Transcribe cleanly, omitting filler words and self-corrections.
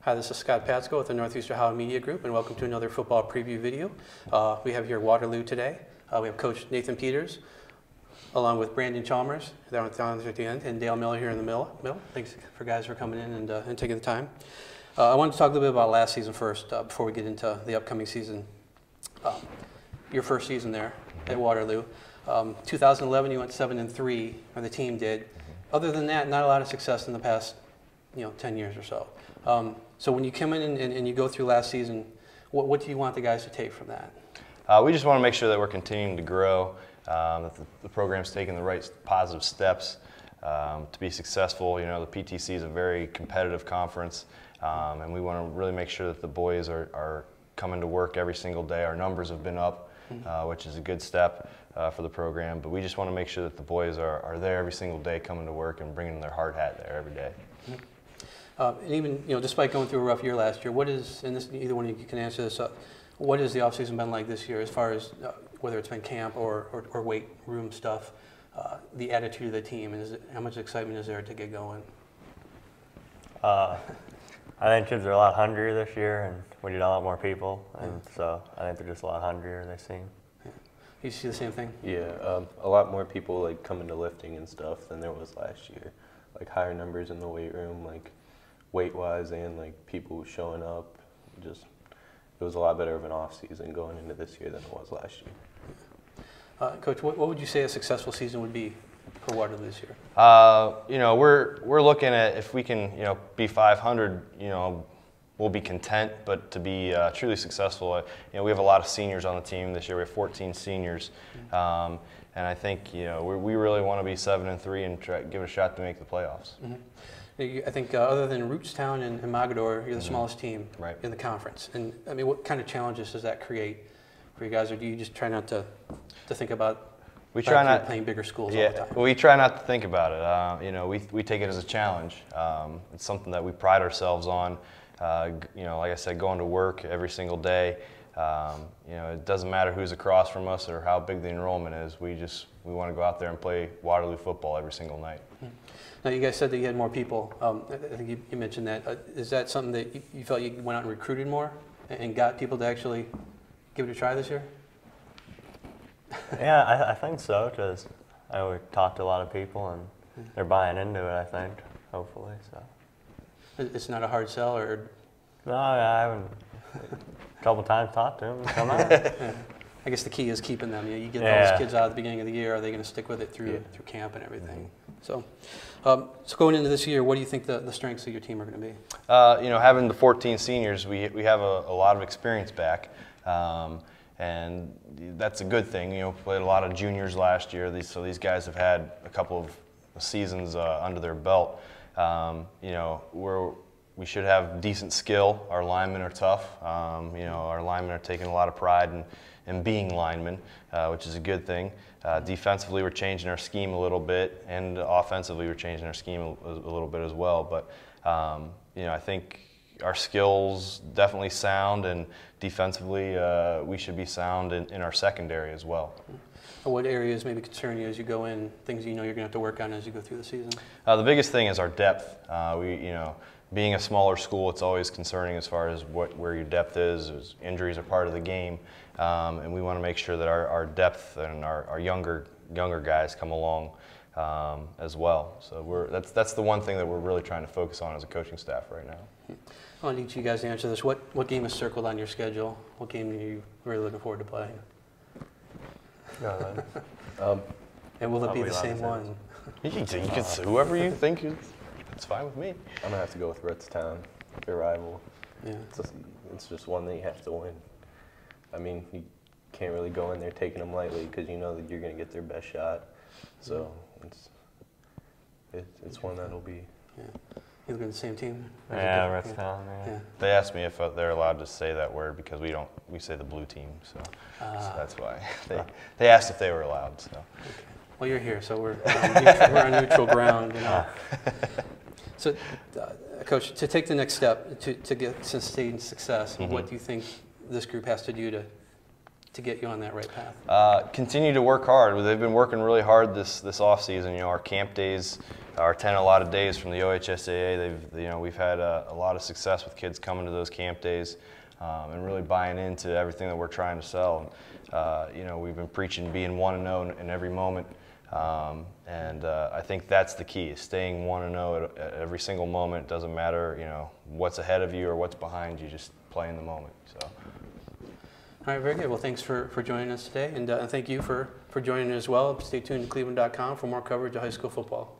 Hi, this is Scott Patsko with the Northeast Ohio Media Group, and welcome to another football preview video. We have here Waterloo today. We have Coach Nathan Peters, along with Brandon Chalmers down at the end, and Dale Miller here in the middle. Thanks for guys for coming in and taking the time. I wanted to talk a little bit about last season first before we get into the upcoming season. Your first season there at Waterloo. 2011, you went 7-3, or the team did. Other than that, not a lot of success in the past, 10 years or so. So when you come in and you go through last season, what do you want the guys to take from that? We just want to make sure that we're continuing to grow, that the program's taking the right positive steps to be successful. The PTC is a very competitive conference, and we want to really make sure that the boys are coming to work every single day. Our numbers have been up, which is a good step for the program, but we just want to make sure that the boys are there every single day coming to work and bringing their hard hat there every day. And even, despite going through a rough year last year, what is, and this, either one of you can answer this, what has the offseason been like this year as far as whether it's been camp or weight room stuff, the attitude of the team, and how much excitement is there to get going? I think kids are a lot hungrier this year, and we need a lot more people, and so I think they're just a lot hungrier, they seem. Yeah. You see the same thing? Yeah, a lot more people coming to lifting and stuff than there was last year. Higher numbers in the weight room, weight-wise, and people showing up. It was a lot better of an off-season going into this year than it was last year. Coach, what would you say a successful season would be for Waterloo this year? We're looking at if we can, be 500, we'll be content. But to be truly successful, we have a lot of seniors on the team this year. We have 14 seniors, and I think we really want to be 7-3 and try give it a shot to make the playoffs. I think other than Rootstown and Mogadore, you're the smallest team in the conference. And I mean, what kind of challenges does that create for you guys, or do you just try not to think about playing bigger schools all the time? We try not to think about it. We take it as a challenge. It's something that we pride ourselves on. Like I said, going to work every single day. It doesn't matter who's across from us or how big the enrollment is. We want to go out there and play Waterloo football every single night. Now, you guys said that you had more people. I think you mentioned that. Is that something that you felt you went out and recruited more and got people to actually give it a try this year? Yeah, I think so, because I would talk to a lot of people and they're buying into it, I think, hopefully. So. It's not a hard sell, or? No, I haven't a couple times talked to them. Come on. Yeah. I guess the key is keeping them. You get those kids out at the beginning of the year. Are they going to stick with it through camp and everything? So going into this year, what do you think the strengths of your team are going to be? Having the 14 seniors, we have a lot of experience back, and that's a good thing. Played a lot of juniors last year, so these guys have had a couple of seasons under their belt. We should have decent skill. Our linemen are tough. Our linemen are taking a lot of pride in being linemen, which is a good thing. Defensively, we're changing our scheme a little bit, and offensively, we're changing our scheme a little bit as well. But I think our skills definitely sound, and defensively, we should be sound in our secondary as well. What areas maybe concern you as you go in? Things you're going to have to work on as you go through the season? The biggest thing is our depth. Being a smaller school, it's always concerning as far as where your depth is. Injuries are part of the game, and we want to make sure that our depth and our younger guys come along as well. So that's the one thing that we're really trying to focus on as a coaching staff right now. I want each of you guys to answer this. What game is circled on your schedule? What game are you really looking forward to playing? And will it be the same one? You can whoever you think it's fine with me. I'm going to have to go with Rootstown, their rival. Yeah. It's just one that you have to win. I mean, you can't really go in there taking them lightly because you know that you're going to get their best shot. So it's one that'll be. Yeah. You look at the same team? Yeah, Rootstown. Yeah. They asked me if they're allowed to say that word because we say the blue team, so that's why they asked if they were allowed. So. Okay. Well, you're here, so we're on neutral ground. So, Coach, to take the next step to get sustained success, what do you think this group has to do to to get you on that right path? Continue to work hard. They've been working really hard this off season. You know, our camp days are 10 allotted days from the OHSAA. We've had a lot of success with kids coming to those camp days and really buying into everything that we're trying to sell. You know, we've been preaching being 1-0 in every moment. I think that's the key, is staying 1-0 at every single moment. It doesn't matter, you know, what's ahead of you or what's behind you, just play in the moment. So. All right, very good. Well, thanks for joining us today, and thank you for joining as well. Stay tuned to cleveland.com for more coverage of high school football.